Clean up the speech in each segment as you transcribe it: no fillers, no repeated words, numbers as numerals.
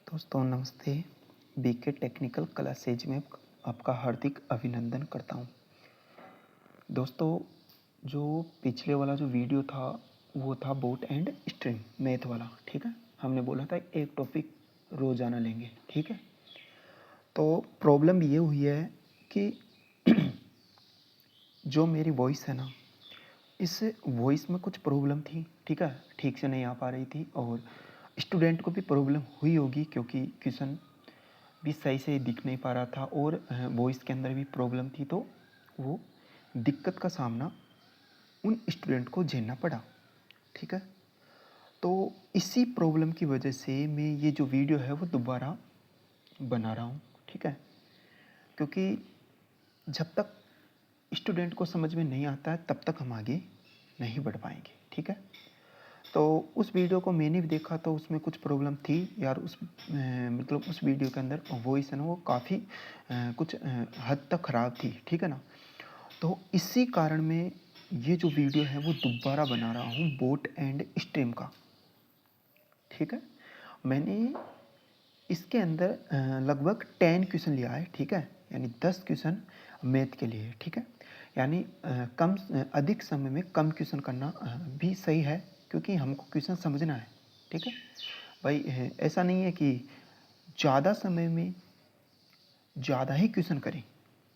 दोस्तों नमस्ते। BK technical classes में आपका हार्दिक अभिनंदन करता हूँ। दोस्तों जो पिछले वाला जो वीडियो था वो था बोट एंड स्ट्रीम मैथ वाला, ठीक है। हमने बोला था एक टॉपिक रोज़ाना लेंगे, ठीक है। तो प्रॉब्लम ये हुई है कि जो मेरी वॉइस है ना, इस वॉइस में कुछ प्रॉब्लम थी, ठीक है, ठीक से नहीं आ पा रही थी। और स्टूडेंट को भी प्रॉब्लम हुई होगी क्योंकि क्वेश्चन भी सही से दिख नहीं पा रहा था और वॉइस के अंदर भी प्रॉब्लम थी। तो वो दिक्कत का सामना उन स्टूडेंट को झेलना पड़ा, ठीक है। तो इसी प्रॉब्लम की वजह से मैं ये जो वीडियो है वो दोबारा बना रहा हूँ, ठीक है। क्योंकि जब तक स्टूडेंट को समझ में नहीं आता है तब तक हम आगे नहीं बढ़ पाएंगे, ठीक है। तो उस वीडियो को मैंने भी देखा तो उसमें कुछ प्रॉब्लम थी यार। मतलब उस वीडियो के अंदर वॉइस है ना वो काफ़ी कुछ हद तक ख़राब थी, ठीक है ना। तो इसी कारण मैं ये जो वीडियो है वो दोबारा बना रहा हूँ बोट एंड स्ट्रीम का, ठीक है। मैंने इसके अंदर लगभग 10 क्वेश्चन लिया है, ठीक है। यानी 10 क्वेश्चन मैथ के लिए, ठीक है। यानी अधिक समय में कम क्वेश्चन करना भी सही है क्योंकि हमको क्वेश्चन समझना है, ठीक है भाई। ऐसा नहीं है कि ज़्यादा समय में ज़्यादा ही क्वेश्चन करें,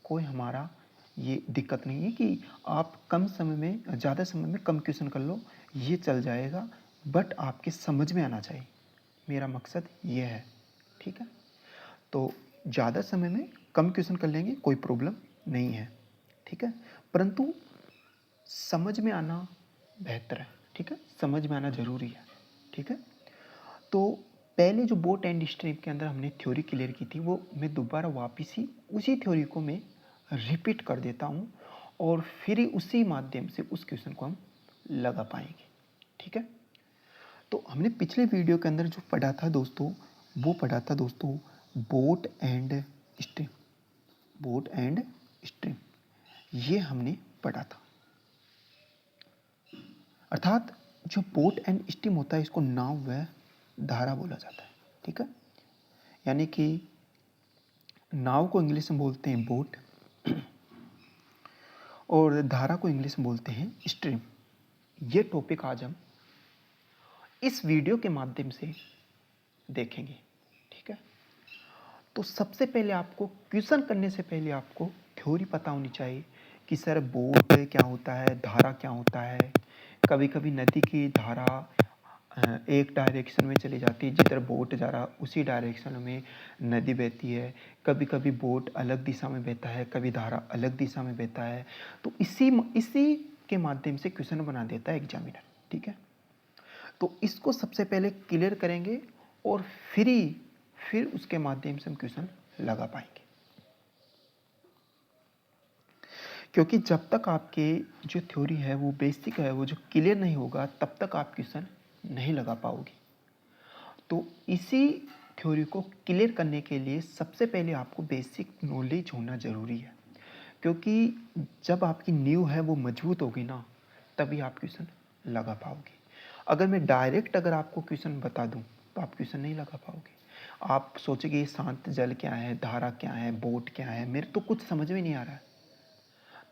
कोई हमारा ये दिक्कत नहीं है कि आप कम समय में ज़्यादा समय में कम क्वेश्चन कर लो, ये चल जाएगा। बट आपके समझ में आना चाहिए, मेरा मकसद ये है, ठीक है। तो ज़्यादा समय में कम क्वेश्चन कर लेंगे, कोई प्रॉब्लम नहीं है, ठीक है। परंतु समझ में आना बेहतर है, ठीक है। समझ में आना ज़रूरी है, ठीक है। तो पहले जो बोट एंड स्ट्रीम के अंदर हमने थ्योरी क्लियर की थी वो मैं दोबारा वापस ही उसी थ्योरी को मैं रिपीट कर देता हूँ और फिर ही उसी माध्यम से उस क्वेश्चन को हम लगा पाएंगे, ठीक है। तो हमने पिछले वीडियो के अंदर जो पढ़ा था दोस्तों, वो पढ़ा था दोस्तों boat and stream. Boat and stream ये हमने पढ़ा था। अर्थात जो बोट एंड स्ट्रीम होता है इसको नाव व धारा बोला जाता है, ठीक है। यानी कि नाव को इंग्लिश में बोलते हैं बोट और धारा को इंग्लिश में बोलते हैं स्ट्रीम। ये टॉपिक आज हम इस वीडियो के माध्यम से देखेंगे, ठीक है। तो सबसे पहले आपको क्वेश्चन करने से पहले आपको थ्योरी पता होनी चाहिए कि सर बोट क्या होता है, धारा क्या होता है। कभी कभी नदी की धारा एक डायरेक्शन में चली जाती है, जिधर बोट जा रहा उसी डायरेक्शन में नदी बहती है। कभी कभी बोट अलग दिशा में बहता है, कभी धारा अलग दिशा में बहता है। तो इसी के माध्यम से क्वेश्चन बना देता है एग्जामिनर, ठीक है। तो इसको सबसे पहले क्लियर करेंगे और फिर उसके माध्यम से हम क्वेश्चन लगा पाएंगे। क्योंकि जब तक आपके जो थ्योरी है वो बेसिक है वो जो क्लियर नहीं होगा तब तक आप क्वेश्चन नहीं लगा पाओगे। तो इसी थ्योरी को क्लियर करने के लिए सबसे पहले आपको बेसिक नॉलेज होना ज़रूरी है। क्योंकि जब आपकी नींव है वो मजबूत होगी ना, तभी आप क्वेश्चन लगा पाओगे। अगर मैं डायरेक्ट अगर आपको क्वेश्चन बता दूं तो आप क्वेश्चन नहीं लगा पाओगे। आप सोचेंगे शांत जल क्या है, धारा क्या है, बोट क्या है, मेरे तो कुछ समझ में नहीं आ रहा है।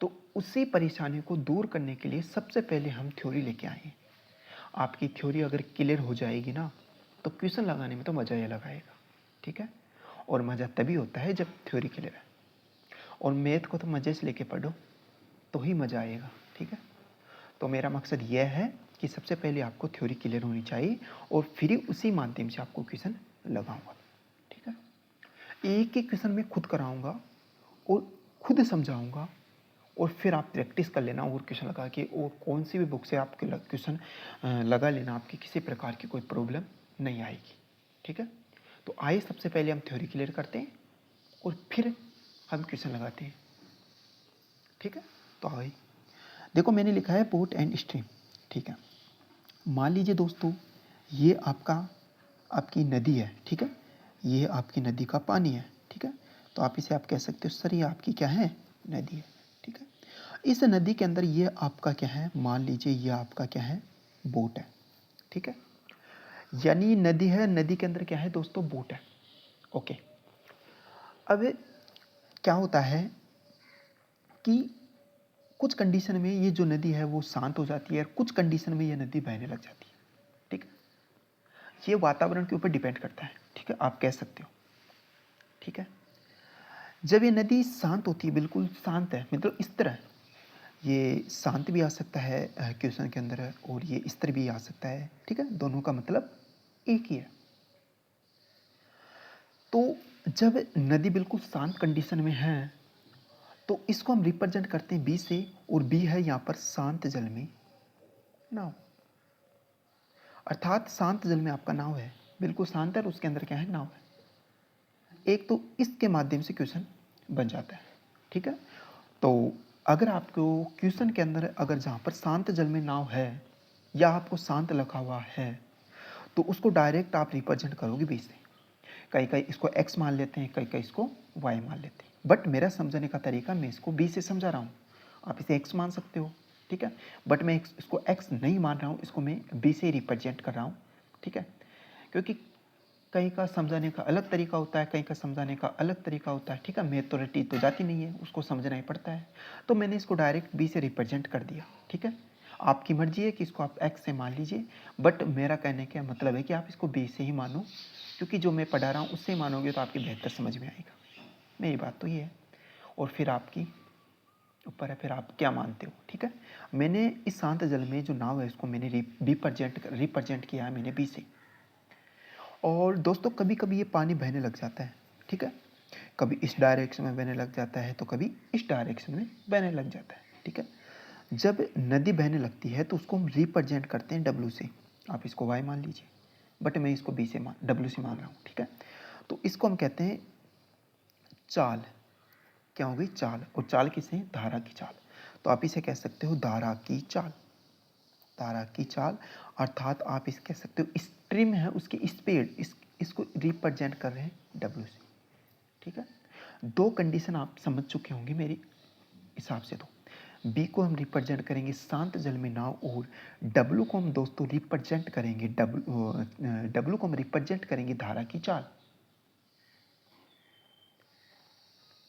तो उसी परेशानी को दूर करने के लिए सबसे पहले हम थ्योरी लेके आए हैं। आपकी थ्योरी अगर क्लियर हो जाएगी ना तो क्वेश्चन लगाने में तो मज़ा ही अलग आएगा, ठीक है। और मज़ा तभी होता है जब थ्योरी क्लियर है। और मैथ को तो मज़े से लेके पढ़ो तो ही मज़ा आएगा, ठीक है। तो मेरा मकसद यह है कि सबसे पहले आपको थ्योरी क्लियर होनी चाहिए और फिर उसी माध्यम से आपको क्वेश्चन लगाऊंगा, ठीक है। एक एक क्वेश्चन मैं खुद कराऊंगा और खुद समझाऊंगा और फिर आप प्रैक्टिस कर लेना और क्वेश्चन लगा के, और कौन सी भी बुक से आप क्वेश्चन लगा लेना, आपकी किसी प्रकार की कोई प्रॉब्लम नहीं आएगी, ठीक है। तो आइए सबसे पहले हम थ्योरी क्लियर करते हैं और फिर हम क्वेश्चन लगाते हैं, ठीक है। तो आइए देखो, मैंने लिखा है बोट एंड स्ट्रीम, ठीक है। मान लीजिए दोस्तों ये आपकी नदी है, ठीक है। ये आपकी नदी का पानी है, ठीक है। तो आप कह सकते हो सर ये आपकी क्या है, नदी है, ठीक है। इस नदी के अंदर ये आपका क्या है, मान लीजिए ये आपका क्या है, बोट है, ठीक है। यानी नदी है, नदी के अंदर क्या है दोस्तों, बोट है। ओके, अब क्या होता है कि कुछ कंडीशन में ये जो नदी है वो शांत हो जाती है और कुछ कंडीशन में ये नदी बहने लग जाती है। ठीक है, ये वातावरण के ऊपर डिपेंड करता है। ठीक है, आप कह सकते हो। ठीक है, जब ये नदी शांत होती है, बिल्कुल शांत है, मतलब इस तरह, ये शांत भी आ सकता है क्वेश्चन के अंदर, और ये इस तरह भी आ सकता है। ठीक है, दोनों का मतलब एक ही है। तो जब नदी बिल्कुल शांत कंडीशन में है तो इसको हम रिप्रेजेंट करते हैं बी से, और बी है यहाँ पर शांत जल में नाव। अर्थात शांत जल में आपका नाव है, बिल्कुल शांत है, और उसके अंदर क्या है, नाव है। एक तो इसके माध्यम से क्वेश्चन बन जाता है। ठीक है, तो अगर आपको क्वेश्चन के अंदर अगर जहाँ पर शांत जल में नाव है या आपको शांत लिखा हुआ है तो उसको डायरेक्ट आप रिप्रेजेंट करोगे बी से। कई कई इसको एक्स मान लेते हैं, कई कई इसको वाई मान लेते हैं, बट मेरा समझने का तरीका, मैं इसको बी से समझा रहा हूँ। आप इसे एक्स मान सकते हो। ठीक है, बट मैं इसको एक्स नहीं मान रहा हूँ, इसको मैं बी से रिप्रेजेंट कर रहा हूँ। ठीक है, क्योंकि कहीं का समझाने का अलग तरीका होता है, कहीं का समझाने का अलग तरीका होता है। ठीक है, मेथोरिटी तो जाती नहीं है, उसको समझना ही पड़ता है। तो मैंने इसको डायरेक्ट बी से रिप्रेजेंट कर दिया। ठीक है, आपकी मर्जी है कि इसको आप एक्स से मान लीजिए, बट मेरा कहने का मतलब है कि आप इसको बी से ही मानो, क्योंकि जो मैं पढ़ा रहा हूँ उससे मानोगे तो आपकी बेहतर समझ में आएगा। मेरी बात तो ये है, और फिर आपकी ऊपर है, फिर आप क्या मानते हो। ठीक है, मैंने इस शांत जल में जो नाव है उसको मैंने रिप्रेजेंट किया है मैंने बी से। और दोस्तों कभी कभी ये पानी बहने लग जाता है। ठीक है, कभी इस डायरेक्शन में बहने लग जाता है तो कभी इस डायरेक्शन में बहने लग जाता है। ठीक है, जब नदी बहने लगती है तो उसको हम रिप्रेजेंट करते हैं डब्ल्यू से। आप इसको वाई मान लीजिए, बट मैं इसको बी से डब्ल्यू से मान रहा हूँ। ठीक है, तो इसको हम कहते हैं चाल। क्या हो गई, चाल। और चाल किसे है, धारा की चाल। तो आप इसे कह सकते हो धारा की चाल। धारा की चाल, अर्थात आप इसे कह सकते हो स्ट्रीम है, उसकी स्पीड, इसको रिप्रेजेंट कर रहे हैं डब्ल्यू से। ठीक है, दो कंडीशन आप समझ चुके होंगे मेरे हिसाब से। तो बी को हम रिप्रेजेंट करेंगे शांत जल में नाव, और डब्ल्यू को हम दोस्तों रिप्रेजेंट करेंगे डब्ल्यू को हम रिप्रेजेंट करेंगे धारा की चाल।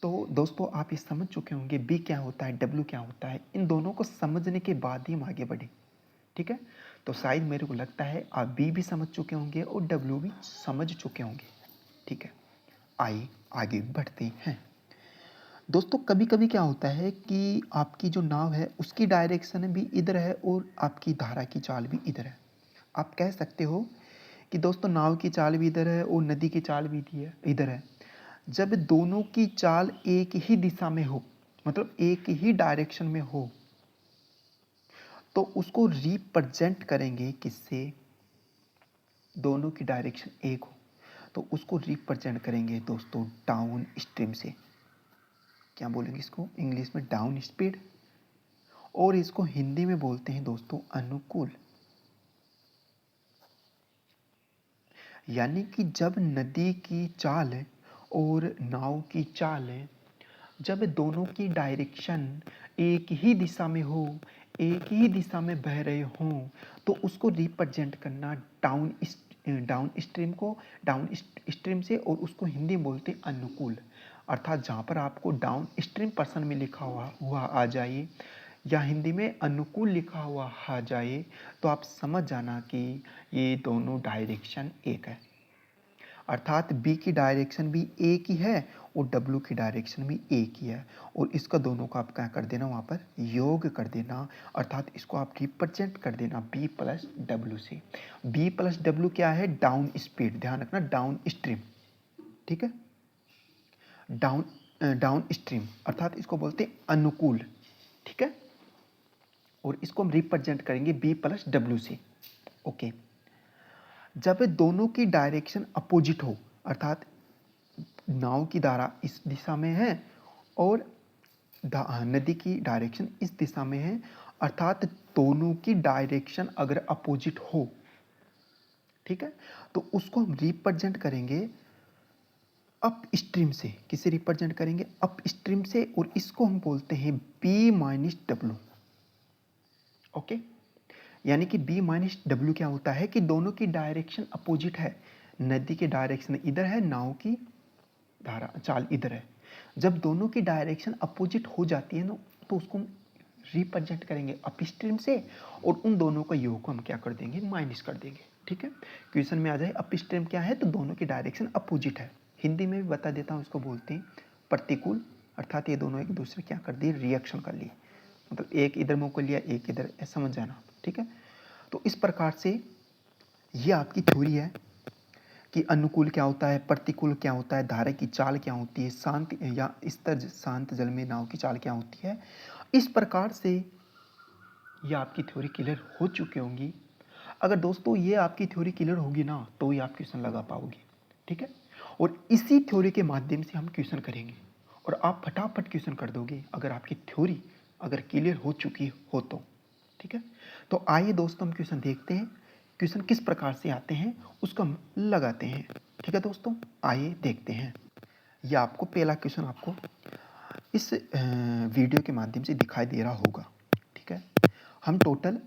तो दोस्तों आप ये समझ चुके होंगे बी क्या होता है, डब्ल्यू क्या होता है। इन दोनों को समझने के बाद ही हम आगे बढ़े। ठीक है, तो शायद मेरे को लगता है आप बी भी समझ चुके होंगे और डब्ल्यू भी समझ चुके होंगे। ठीक है, आइए आगे बढ़ते हैं। दोस्तों कभी कभी क्या होता है कि आपकी जो नाव है उसकी डायरेक्शन भी इधर है और आपकी धारा की चाल भी इधर है। आप कह सकते हो कि दोस्तों नाव की चाल भी इधर है और नदी की चाल भी इधर है। जब दोनों की चाल एक ही दिशा में हो, मतलब एक ही डायरेक्शन में हो, तो उसको रिप्रेजेंट करेंगे किससे, दोनों की डायरेक्शन एक हो तो उसको रिप्रेजेंट करेंगे दोस्तों डाउन स्ट्रीम से। क्या बोलेंगे इसको इंग्लिश में, डाउन स्पीड, और इसको हिंदी में बोलते हैं दोस्तों अनुकूल। यानी कि जब नदी की चाल और नाव की चाल, जब दोनों की डायरेक्शन एक ही दिशा में हो, एक ही दिशा में बह रहे हों, तो उसको रिप्रेजेंट करना डाउन स्ट्रीम को, डाउन स्ट्रीम से, और उसको हिंदी में बोलते हैं अनुकूल। अर्थात जहाँ पर आपको डाउन स्ट्रीम पर्सन में लिखा हुआ आ जाए या हिंदी में अनुकूल लिखा हुआ आ जाए तो आप समझ जाना कि ये दोनों डायरेक्शन एक है। अर्थात बी की डायरेक्शन भी एक ही है और डब्ल्यू की डायरेक्शन भी एक ही है, और इसका दोनों का आप क्या कर देना, वहाँ पर योग कर देना। अर्थात इसको आप रिप्रेजेंट कर देना बी प्लस डब्ल्यू से। बी प्लस डब्ल्यू क्या है, डाउन स्पीड, ध्यान रखना डाउन स्ट्रीम। ठीक है, डाउन डाउन स्ट्रीम अर्थात इसको बोलते हैं अनुकूल। ठीक है, और इसको हम रिप्रेजेंट करेंगे बी प्लस डब्ल्यू से। ओके, जब दोनों की डायरेक्शन अपोजिट हो, अर्थात नाव की धारा इस दिशा में है और नदी की डायरेक्शन इस दिशा में है, अर्थात दोनों की डायरेक्शन अगर अपोजिट हो, ठीक है, तो उसको हम रिप्रेजेंट करेंगे अप स्ट्रीम से। किसे रिप्रेजेंट करेंगे, अप स्ट्रीम से, और इसको हम बोलते हैं बी माइनस डब्ल्यू। ओके, यानी कि बी माइनस डब्ल्यू क्या होता है कि दोनों की डायरेक्शन अपोजिट है। नदी की डायरेक्शन इधर है, नाव की धारा चाल इधर है। जब दोनों की डायरेक्शन अपोजिट हो जाती है ना, तो उसको रिप्रेजेंट करेंगे अपस्ट्रीम से, और उन दोनों का योग को हम क्या कर देंगे, माइनस कर देंगे। ठीक है, क्वेश्चन में आ जाए अपस्ट्रीम क्या है, तो दोनों की डायरेक्शन अपोजिट है। हिंदी में भी बता देता हूँ, इसको बोलते हैं प्रतिकूल, अर्थात ये दोनों एक दूसरे क्या कर दिए, रिएक्शन कर लिए, मतलब एक इधर मुँह कर लिया, एक इधर, समझ जाना। ठीक है, तो इस प्रकार से ये आपकी थ्योरी है कि अनुकूल क्या होता है, प्रतिकूल क्या होता है, धारा की चाल क्या होती है, शांत या स्तर शांत जल में नाव की चाल क्या होती है। इस प्रकार से ये आपकी थ्योरी क्लियर हो चुकी होंगी। अगर दोस्तों ये आपकी थ्योरी क्लियर होगी ना, तो ही आप क्वेश्चन लगा पाओगे। ठीक है, और इसी थ्योरी के माध्यम से हम क्वेश्चन करेंगे, और आप फटाफट क्वेश्चन कर दोगे अगर आपकी थ्योरी अगर क्लियर हो चुकी हो तो। ठीक है, तो आइए दोस्तों हम क्वेश्चन देखते हैं, क्वेश्चन किस प्रकार से आते हैं उसको हम लगाते हैं। ठीक है दोस्तों, आइए देखते हैं। यह आपको पहला क्वेश्चन आपको इस वीडियो के माध्यम से दिखाई दे रहा होगा। ठीक है, हम टोटल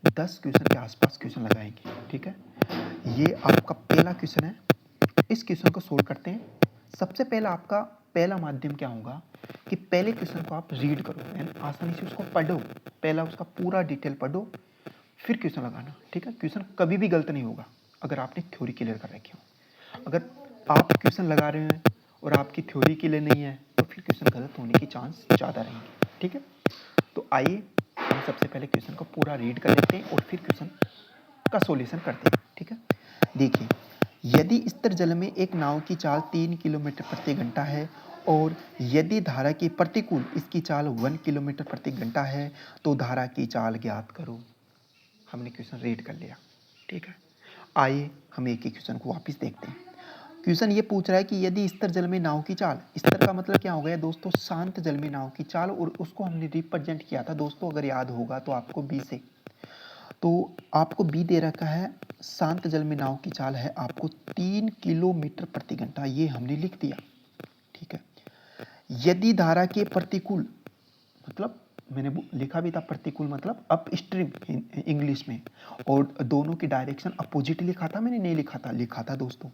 10 क्वेश्चन के आसपास क्वेश्चन लगाएंगे। ठीक है, ये आपका पहला क्वेश्चन है। इस क्वेश्चन को सोल्व करते हैं। सबसे पहला आपका पहला माध्यम क्या होगा कि पहले क्वेश्चन को आप रीड करो, यानी आसानी से उसको पढ़ो, पहला उसका पूरा डिटेल पढ़ो, फिर क्वेश्चन लगाना। ठीक है, क्वेश्चन कभी भी गलत नहीं होगा अगर आपने थ्योरी क्लियर कर रखी हो। अगर आप क्वेश्चन लगा रहे हैं और आपकी थ्योरी क्लियर नहीं है, तो फिर क्वेश्चन गलत होने के चांस ज़्यादा रहेंगे। ठीक है, तो आइए हम सबसे पहले क्वेश्चन को पूरा रीड कर लेते हैं और फिर क्वेश्चन का सॉल्यूशन करते हैं। ठीक है, देखिए, यदि स्तर जल में एक नाव की चाल 3 किलोमीटर प्रति घंटा है और यदि धारा के प्रतिकूल इसकी चाल 1 किलोमीटर प्रति घंटा है, तो धारा की चाल ज्ञात करो। हमने क्वेश्चन रीड कर लिया। ठीक है, आइए हम एक ही क्वेश्चन को वापस देखते हैं। क्वेश्चन ये पूछ रहा है कि यदि स्तर जल में नाव की चाल, स्तर का मतलब क्या हो गया दोस्तों, शांत जल में नाव की चाल, और उसको हमने रिप्रेजेंट किया था दोस्तों, अगर याद होगा तो आपको बी से, तो आपको बी दे रखा है, शांत जल में नाव की चाल है आपको 3 किलोमीटर प्रति घंटा, ये हमने लिख दिया। ठीक है, यदि धारा के प्रतिकूल, मतलब मैंने लिखा भी था प्रतिकूल मतलब अप स्ट्रीम इंग्लिश में, और दोनों की डायरेक्शन अपोजिट लिखा था, मैंने नहीं लिखा था दोस्तों।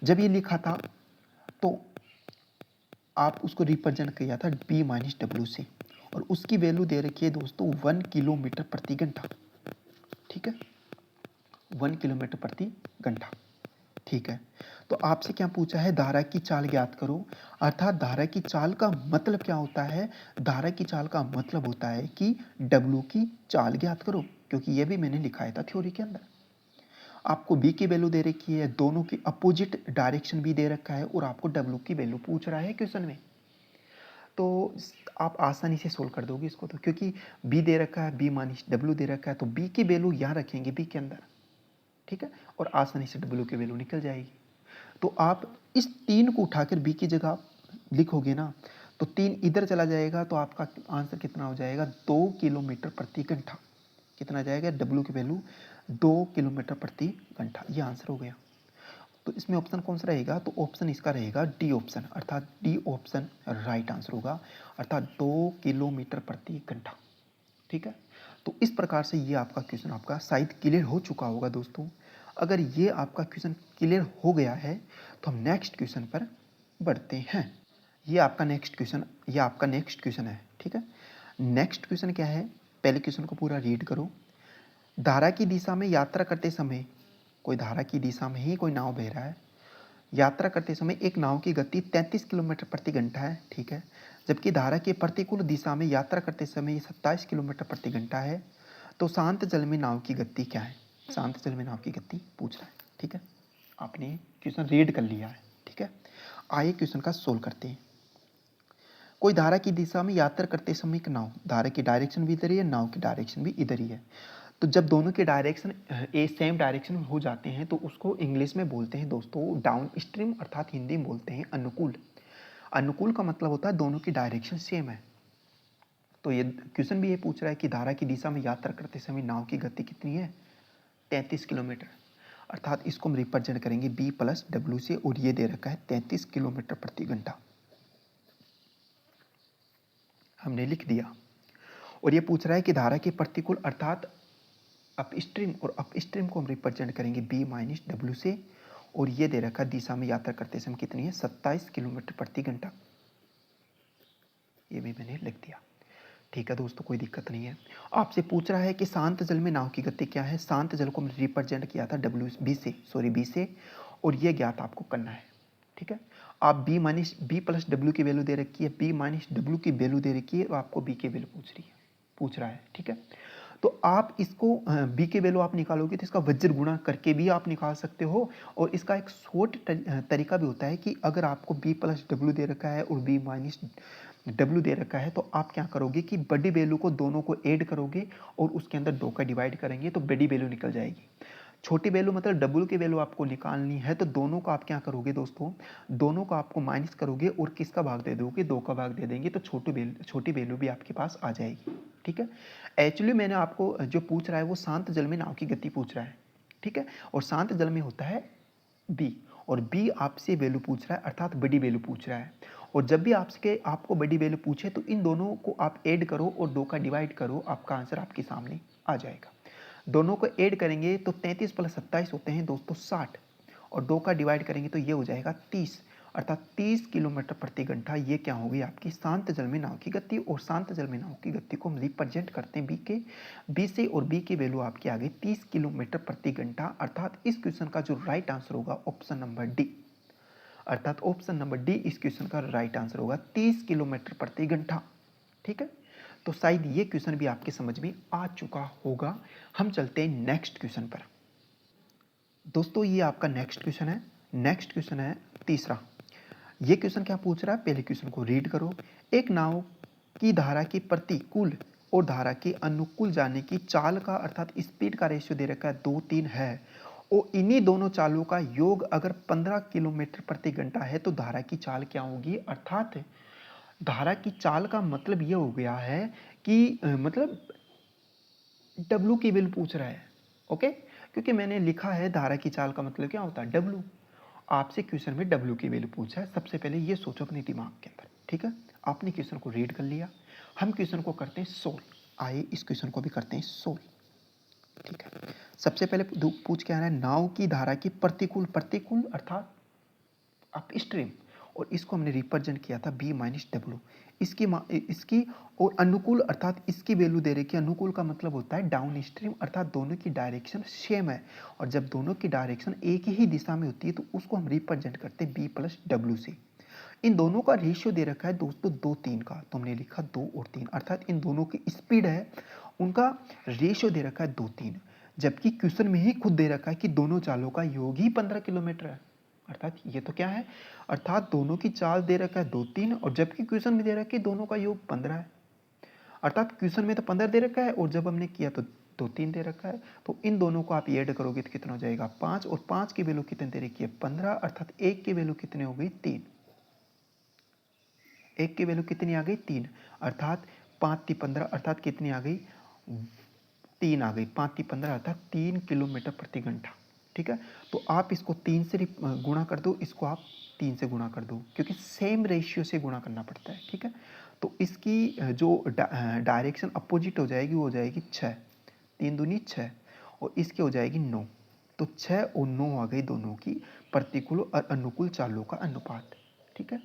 जब ये लिखा था तो आप उसको रिप्रेजेंट किया था बी माइनस डब्ल्यू से, और उसकी वैल्यू दे रखी है दोस्तों 1 किलोमीटर प्रति घंटा। ठीक है, 1 किलोमीटर प्रति घंटा। ठीक है, तो आपसे क्या पूछा है, धारा की चाल ज्ञात करो, अर्थात धारा की चाल का मतलब क्या होता है, धारा की चाल का मतलब होता है कि डब्ल्यू की चाल ज्ञात करो, क्योंकि ये भी मैंने लिखाया था थ्योरी के अंदर। आपको बी की वैल्यू दे रखी है, दोनों की अपोजिट डायरेक्शन भी दे रखा है, और आपको डब्ल्यू की वैल्यू पूछ रहा है क्वेश्चन में, तो आप आसानी से सोल्व कर दोगे इसको, तो क्योंकि बी दे रखा है, बी माइनस डब्ल्यू दे रखा है, तो बी की वैल्यू यहाँ रखेंगे बी के अंदर। ठीक है, और आसानी से डब्ल्यू की वैल्यू निकल जाएगी। तो आप इस 3 को उठाकर बी की जगह लिखोगे ना, तो 3 इधर चला जाएगा, तो आपका आंसर कितना हो जाएगा, 2 किलोमीटर प्रति घंटा। कितना जाएगा, डब्ल्यू की वैल्यू 2 किलोमीटर प्रति घंटा, ये आंसर हो गया। तो इसमें ऑप्शन कौन सा रहेगा, तो ऑप्शन इसका रहेगा डी ऑप्शन, अर्थात डी ऑप्शन राइट आंसर होगा, अर्थात 2 किलोमीटर प्रति घंटा। ठीक है, तो इस प्रकार से ये आपका क्वेश्चन आपका शायद क्लियर हो चुका होगा दोस्तों। अगर ये आपका क्वेश्चन क्लियर हो गया है, तो हम नेक्स्ट क्वेश्चन पर बढ़ते हैं। ये आपका नेक्स्ट क्वेश्चन है। ठीक है, नेक्स्ट क्वेश्चन क्या है, पहले क्वेश्चन को पूरा रीड करो। धारा की दिशा में यात्रा करते समय, कोई धारा की दिशा में ही कोई नाव बह रहा है, यात्रा करते समय एक नाव की गति 33 किलोमीटर प्रति घंटा है। ठीक है, जबकि धारा के प्रतिकूल दिशा में यात्रा करते समय ये 27 किलोमीटर प्रति घंटा है, तो शांत जल में नाव की गति क्या है, शांत जल में नाव की गति पूछ रहा है। ठीक है, आपने क्वेश्चन रीड कर लिया है। ठीक है, आइए क्वेश्चन का सोल्व करते हैं। कोई धारा की दिशा में यात्रा करते समय एक नाव, धारा की डायरेक्शन भी इधर ही है, नाव की डायरेक्शन भी इधर ही है, तो जब दोनों के डायरेक्शन सेम डायरेक्शन में हो जाते हैं, तो उसको इंग्लिश में बोलते हैं दोस्तों डाउन स्ट्रीम, अर्थात हिंदी में बोलते हैं अनुकूल। अनुकूल का मतलब होता है दोनों की डायरेक्शन सेम है। तो ये क्वेश्चन भी ये पूछ रहा है कि धारा की दिशा में यात्रा करते समय नाव की गति कितनी है, 33 किलोमीटर, अर्थात इसको हम रिप्रेजेंट करेंगे बी प्लस डब्ल्यू से, और ये दे रखा है 33 किलोमीटर प्रति घंटा, हमने लिख दिया। और ये पूछ रहा है कि धारा के प्रतिकूल, अर्थात अप स्ट्रीम, और अप स्ट्रीम को हम रिप्रेजेंट करेंगे बी माइनस डब्ल्यू से, और ये दे रखा दिशा में यात्रा करते समय कितनी है 27 किलोमीटर प्रति घंटा, ये भी मैंने लिख दिया। ठीक है दोस्तों, कोई दिक्कत नहीं है। आपसे पूछ रहा है कि शांत जल में नाव की गति क्या है। शांत जल को हमने रिप्रेजेंट किया था डब्ल्यू बी से, और ये ज्ञात आपको करना है। ठीक है, आप बी प्लस डब्ल्यू की वैल्यू दे रखी है, बी माइनस डब्ल्यू की वैल्यू दे रखी है, और आपको बी की वैल्यू पूछ रहा है। ठीक है, तो आप इसको बी के वैल्यू आप निकालोगे तो इसका वज्र गुणा करके भी आप निकाल सकते हो। और इसका एक शॉर्ट तरीका भी होता है कि अगर आपको बी प्लस डब्ल्यू दे रखा है और बी माइनस डब्ल्यू दे रखा है, तो आप क्या करोगे कि बड़ी वैल्यू को दोनों को ऐड करोगे और उसके अंदर 2 का डिवाइड करेंगे तो बड़ी वैल्यू निकल जाएगी। छोटी वैल्यू मतलब डब्ल्यू की वैल्यू आपको निकालनी है, तो दोनों को आप क्या करोगे दोस्तों, दोनों को आपको माइनस करोगे और किसका भाग दे दोगे, 2 का भाग दे देंगे, तो छोटी वैल्यू भी आपके पास आ जाएगी। ठीक है, एक्चुअली मैंने आपको जो पूछ रहा है वो शांत जल में नाव की गति पूछ रहा है। ठीक है, और शांत जल में होता है बी, और बी आपसे वैल्यू पूछ रहा है, अर्थात बड़ी वैल्यू पूछ रहा है। और जब भी आपको बड़ी वैल्यू पूछे तो इन दोनों को आप ऐड करो और 2 का डिवाइड करो, आपका आंसर आपके सामने आ जाएगा। दोनों को ऐड करेंगे तो 33 प्लस 27 होते हैं दोस्तों 60, और 2 का डिवाइड करेंगे तो ये हो जाएगा 30, अर्थात 30 किलोमीटर प्रति घंटा। ये क्या होगी आपकी शांत जल में नाव की गति। और शांत जल में नाव की गति को हम रिप्रेजेंट करते हैं बी से, और बी की वैल्यू आपकी आ गई 30 किलोमीटर प्रति घंटा, अर्थात इस क्वेश्चन का जो राइट आंसर होगा ऑप्शन नंबर डी, अर्थात ऑप्शन नंबर डी इस क्वेश्चन का राइट आंसर होगा 30 किलोमीटर प्रति घंटा। ठीक है, तो शायद ये क्वेश्चन भी आपके समझ में आ चुका होगा। हम चलते हैं नेक्स्ट क्वेश्चन पर। दोस्तों ये आपका नेक्स्ट क्वेश्चन है। नेक्स्ट क्वेश्चन है तीसरा। ये क्वेश्चन क्या पूछ रहा है, पहले क्वेश्चन को रीड करो। एक नाव की धारा की प्रतिकूल और धारा के अनुकूल जाने की चाल का, अर्थात स्पीड का रेशियो दे रखा है 2-3 है, और इन्हीं दोनों चालों का योग अगर 15 किलोमीटर प्रति घंटा है तो धारा की चाल क्या होगी। अर्थात धारा की चाल का मतलब यह हो गया है कि मतलब डब्लू की वैल्यू पूछ रहा है। ओके, क्योंकि मैंने लिखा है धारा की चाल का मतलब क्या होता है डब्लू। आपसे क्वेश्चन में डब्लू की वैल्यू पूछा है, सबसे पहले ये सोचो अपने दिमाग के अंदर। ठीक है, आपने क्वेश्चन को रीड कर लिया, हम क्वेश्चन को करते हैं सोल्व। आइए इस क्वेश्चन को भी करते हैं सोल्व। ठीक है, सबसे पहले पूछ के आ रहा है नाव की धारा की प्रतिकूल, प्रतिकूल अर्थात अप स्ट्रीम, और इसको हमने रिप्रेजेंट किया था बी माइनस डब्ल्यू। इसकी और अनुकूल अर्थात इसकी वैल्यू दे रही है। अनुकूल का मतलब होता है डाउन स्ट्रीम, अर्थात दोनों की डायरेक्शन सेम है, और जब दोनों की डायरेक्शन एक ही दिशा में होती है तो उसको हम रिप्रेजेंट करते हैं बी प्लस डब्ल्यू से। इन दोनों का रेशियो दे रखा है दोस्तों 2-3 का, तो हमने लिखा 2 और 3, अर्थात इन दोनों की स्पीड है, उनका रेशियो दे रखा है 2-3, जबकि क्वेश्चन में ही खुद दे रखा है कि दोनों चालों का योग ही 15 किलोमीटर है। अर्थात ये तो क्या है, अर्थात दोनों की चाल दे रखा है 2-3, और जबकि क्वेश्चन में दे रखा है कि दोनों का योग 15 है। अर्थात क्वेश्चन में तो 15 दे रखा है और जब हमने किया तो 2-3 दे रखा है, तो इन दोनों को आप ऐड करोगे तो कितना हो जाएगा 5, और 5 की वैल्यू कितने दे रखी है 15, अर्थात 1 की वैल्यू कितनी हो गई 3। 1 की वैल्यू कितनी आ गई 3, अर्थात 5×3=15, अर्थात कितनी आ गई 3 आ गई। 5×3=15 अर्थात 3 किलोमीटर प्रति घंटा। ठीक है, तो आप इसको 3 से गुणा कर दो, इसको आप 3 से गुणा कर दो, क्योंकि सेम रेशियो से गुणा करना पड़ता है। ठीक है, तो इसकी जो डायरेक्शन अपोजिट हो जाएगी वो हो जाएगी 6, 3 दूनी 6, और इसकी हो जाएगी 9। तो 6 और 9 आ गई दोनों की प्रतिकूल और अनुकूल चालों का अनुपात। ठीक है,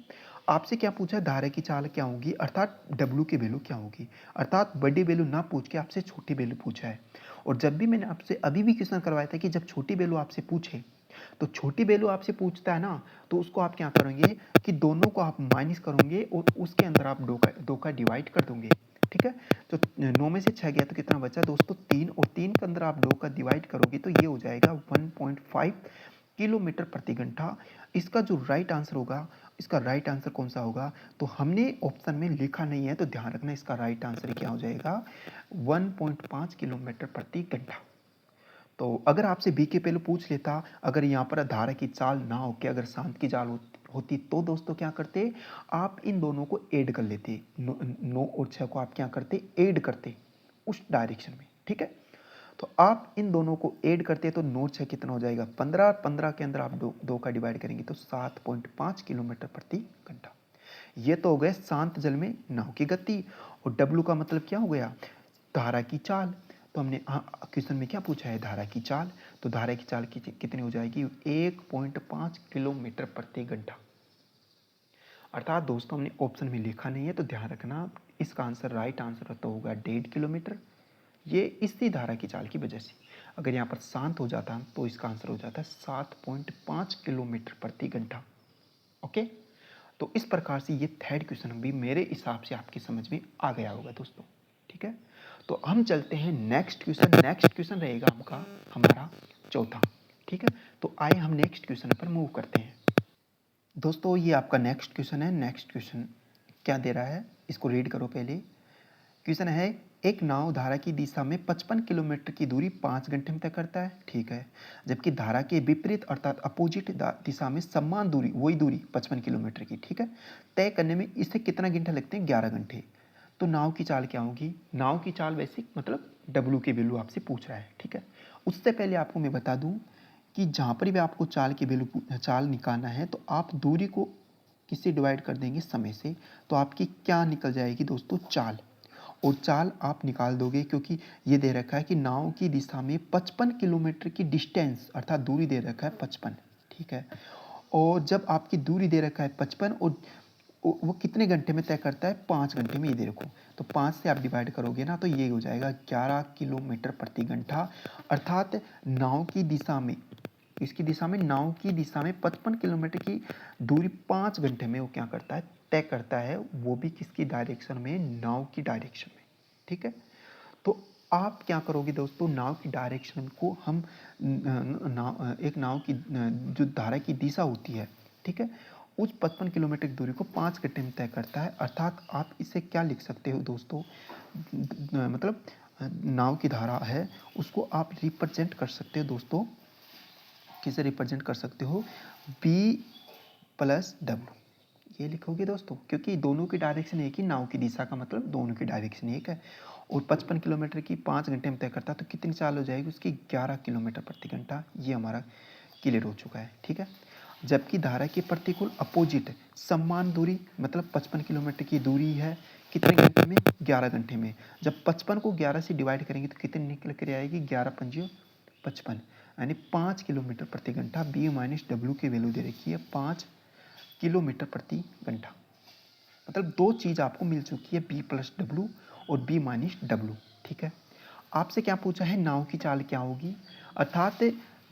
आपसे क्या पूछा, धारा की चाल क्या होगी, अर्थात डब्ल्यू की वैल्यू क्या होगी, अर्थात बड़ी वैल्यू ना पूछ के आपसे छोटी वैल्यू पूछा है। और जब भी मैंने आपसे अभी भी क्वेश्चन करवाया था कि जब छोटी वैल्यू आपसे पूछे, तो छोटी वैल्यू आपसे पूछता है ना, तो उसको आप क्या करोगे कि दोनों को आप माइनस करोगे और उसके अंदर आप 2 का डिवाइड कर दोगे। ठीक है, तो 9 में से 6 गया तो कितना बचा दोस्तों 3, और 3 के अंदर आप 2 का डिवाइड करोगे तो ये हो जाएगा 1.5 किलोमीटर प्रति घंटा। इसका जो राइट आंसर होगा, इसका राइट आंसर कौन सा होगा, तो हमने ऑप्शन में लिखा नहीं है, तो ध्यान रखना इसका राइट आंसर क्या हो जाएगा 1.5 किलोमीटर प्रति घंटा। तो अगर आपसे बी के पहले पूछ लेता, अगर यहाँ पर धारा की चाल ना हो के अगर शांत की चाल होती तो दोस्तों क्या करते, आप इन दोनों को ऐड कर लेते, 9 और 6 को आप क्या करते ऐड करते उस डायरेक्शन में। ठीक है, तो आप इन दोनों को ऐड करते तो 9-6 कितना हो जाएगा 15, 15 के अंदर आप 2 का डिवाइड करेंगे तो 7.5 किलोमीटर प्रति घंटा। ये तो हो गए शांत जल में नाव की गति। और डब्ल्यू का मतलब क्या हो गया, धारा की चाल। तो हमने क्वेश्चन में क्या पूछा है, धारा की चाल। तो धारा की चाल कितनी हो जाएगी, 1.5 किलोमीटर प्रति घंटा। अर्थात दोस्तों हमने ऑप्शन में लिखा नहीं है, तो ध्यान रखना इसका आंसर, राइट आंसर तो होगा 1.5 किलोमीटर। ये इसी धारा की चाल की वजह से। अगर यहाँ पर शांत हो जाता तो इसका आंसर हो जाता है 7.5 किलोमीटर प्रति घंटा। ओके, तो इस प्रकार से ये थर्ड क्वेश्चन भी मेरे हिसाब से आपकी समझ में आ गया होगा दोस्तों। ठीक है, तो हम चलते हैं नेक्स्ट क्वेश्चन। नेक्स्ट क्वेश्चन रहेगा हमारा चौथा। ठीक है, तो आइए हम नेक्स्ट क्वेश्चन पर मूव करते हैं। दोस्तों ये आपका नेक्स्ट क्वेश्चन है। नेक्स्ट क्वेश्चन क्या दे रहा है, इसको रीड करो पहले। क्वेश्चन है, एक नाव धारा की दिशा में 55 किलोमीटर की दूरी 5 घंटे में तय करता है। ठीक है, जबकि धारा के विपरीत अर्थात अपोजिट दिशा में समान दूरी, वही दूरी 55 किलोमीटर की, ठीक है, तय करने में इसे कितना घंटा लगते हैं, 11 घंटे। तो नाव की चाल क्या होगी, नाव की चाल वैसे मतलब W की वैल्यू आपसे पूछ रहा है। ठीक है, उससे पहले आपको मैं बता दूं कि जहाँ पर भी आपको चाल की वैल्यू, चाल निकालना है, तो आप दूरी को किससे डिवाइड कर देंगे, समय से। तो आपकी क्या निकल जाएगी दोस्तों, चाल। और चाल आप निकाल दोगे क्योंकि ये दे रखा है कि नाव की दिशा में 55 किलोमीटर की डिस्टेंस अर्थात दूरी दे रखा है 55। ठीक है, और जब आपकी दूरी दे रखा है 55 और वो कितने घंटे में तय करता है, 5 घंटे में, ये दे रखो। तो 5 से आप डिवाइड करोगे ना, तो ये हो जाएगा 11 किलोमीटर प्रति घंटा। अर्थात नाव की दिशा में, इसकी दिशा में, नाव की दिशा में 55 किलोमीटर की दूरी 5 घंटे में वो क्या करता है, तय करता है। वो भी किसकी डायरेक्शन में, नाव की डायरेक्शन में। ठीक है, तो आप क्या करोगे दोस्तों, नाव की डायरेक्शन को हम एक नाव की जो धारा की दिशा होती है, ठीक है, उस 55 किलोमीटर की दूरी को 5 घंटे में तय करता है। अर्थात आप इसे क्या लिख सकते हो दोस्तों, मतलब नाव की धारा है उसको आप रिप्रेजेंट कर सकते हो दोस्तों, किसे रिप्रेजेंट कर सकते हो, B + W, ये लिखोगे दोस्तों, क्योंकि दोनों की डायरेक्शन एक ही, नाव की दिशा का मतलब दोनों की डायरेक्शन एक है। और 55 किलोमीटर की 5 घंटे में तय करता है, तो कितनी चाल हो जाएगी उसकी, 11 किलोमीटर प्रति घंटा। ये हमारा क्लियर हो चुका है। ठीक है, जबकि धारा के प्रतिकूल अपोजिट समान दूरी, मतलब 55 किलोमीटर की दूरी है, कितने घंटे में, 11 घंटे में। जब 55 को 11 से डिवाइड करेंगे तो कितनी निकल कर आएगी, 11 × 5 = 55, यानी 5 किलोमीटर प्रति घंटा। B - W की वैल्यू दे रखी है 5 किलोमीटर प्रति घंटा। मतलब दो चीज़ आपको मिल चुकी है, B + W और B - W। ठीक है, आपसे क्या पूछा है, नाव की चाल क्या होगी, अर्थात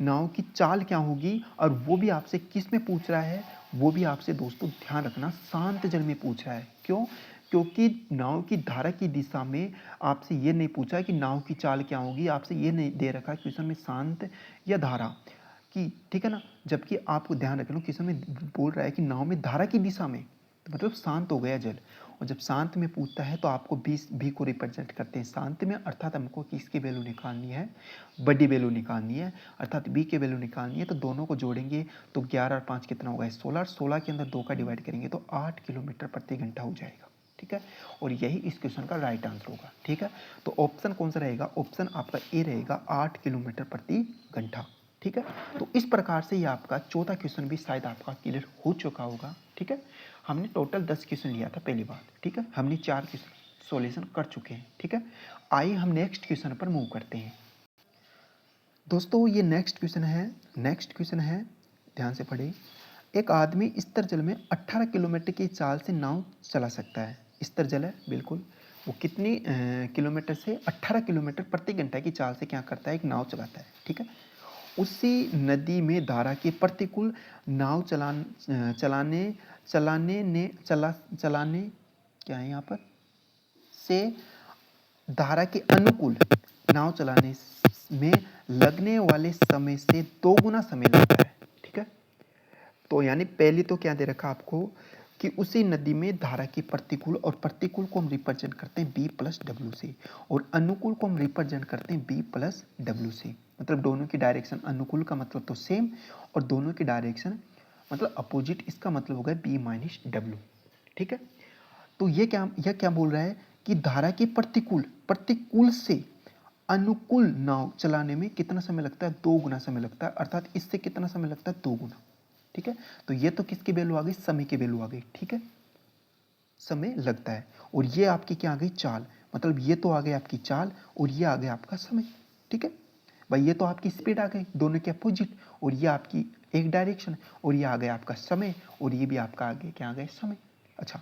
नाव की चाल क्या होगी, और वो भी आपसे किस में पूछ रहा है, वो भी आपसे दोस्तों ध्यान रखना शांत जल में पूछ रहा है। क्यों, क्योंकि नाव की धारा की दिशा में आपसे ये नहीं पूछा है कि नाव की चाल क्या होगी, आपसे ये नहीं दे रखा है क्वेश्चन में शांत या धारा की। ठीक है ना, जबकि आपको ध्यान रखना क्वेश्चन में बोल रहा है कि नाव में धारा की दिशा में, तो मतलब शांत हो गया जल। और जब शांत में पूछता है तो आपको B को रिप्रेजेंट करते हैं शांत में, अर्थात हमको किसकी वैल्यू निकालनी है, बड़ी वैल्यू निकालनी है, अर्थात B की वैल्यू निकालनी है। तो दोनों को जोड़ेंगे तो 11 और 5 कितना होगा, 16। 16 के अंदर 2 का डिवाइड करेंगे तो 8 किलोमीटर प्रति घंटा हो जाएगा। ठीक है, और यही इस क्वेश्चन का राइट आंसर होगा। ठीक है, तो ऑप्शन कौन सा रहेगा, ऑप्शन आपका ए रहेगा, 8 किलोमीटर प्रति घंटा। ठीक है, तो इस प्रकार से ये आपका चौथा क्वेश्चन भी शायद आपका क्लियर हो चुका होगा। ठीक है, हमने टोटल 10 क्वेश्चन लिया था पहली बात। ठीक है, हमने 4 क्वेश्चन सॉल्यूशन कर चुके हैं। ठीक है, आइए हम नेक्स्ट क्वेश्चन पर मूव करते हैं। दोस्तों ये नेक्स्ट क्वेश्चन है, नेक्स्ट क्वेश्चन है, ध्यान से पढ़िए। एक आदमी स्तर जल में 18 किलोमीटर की चाल से नाव चला सकता है। स्तर जल है बिल्कुल, वो कितनी किलोमीटर से, 18 किलोमीटर प्रति घंटा की चाल से क्या करता है, एक नाव चलाता है। ठीक है, उसी नदी में धारा के प्रतिकूल नाव चलाने क्या है यहाँ पर, से धारा के अनुकूल नाव चलाने में लगने वाले समय से 2 गुना समय लगता है। ठीक है, तो यानी पहले तो क्या दे रखा आपको कि उसी नदी में धारा की प्रतिकूल, और प्रतिकूल को हम रिप्रेजेंट करते हैं B + W से, और अनुकूल को हम रिप्रेजेंट करते हैं B + W से। मतलब दोनों की डायरेक्शन, अनुकूल का मतलब तो सेम और दोनों की डायरेक्शन मतलब अपोजिट, इसका मतलब होगा B - W। ठीक है, तो यह क्या बोल रहा है कि धारा के प्रतिकूल से अनुकूल नाव चलाने में कितना समय लगता है, 2 गुना समय लगता है। अर्थात इससे कितना समय लगता है, 2 गुना। ठीक है, तो ये तो किसकी वैल्यू आ गई, समय की वैल्यू आ गई। ठीक है, समय लगता है, और ये आपकी क्या आ गई, चाल। मतलब ये तो आ गई आपकी चाल और ये आ गया आपका समय, ठीक है भाई। ये तो आपकी स्पीड आ गई, दोनों के अपोजिट, और ये आपकी एक डायरेक्शन, और ये आ गया आपका समय, और ये भी आपका आगे क्या आ गया, समय। अच्छा,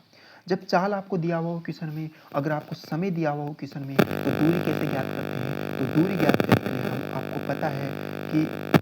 जब चाल आपको दिया हुआ हो क्वेश्चन में, अगर आपको समय दिया हुआ हो क्वेश्चन में, तो दूरी कैसे ज्ञात करते हैं? तो दूरी ज्ञात करते हैं हम, आपको पता है कि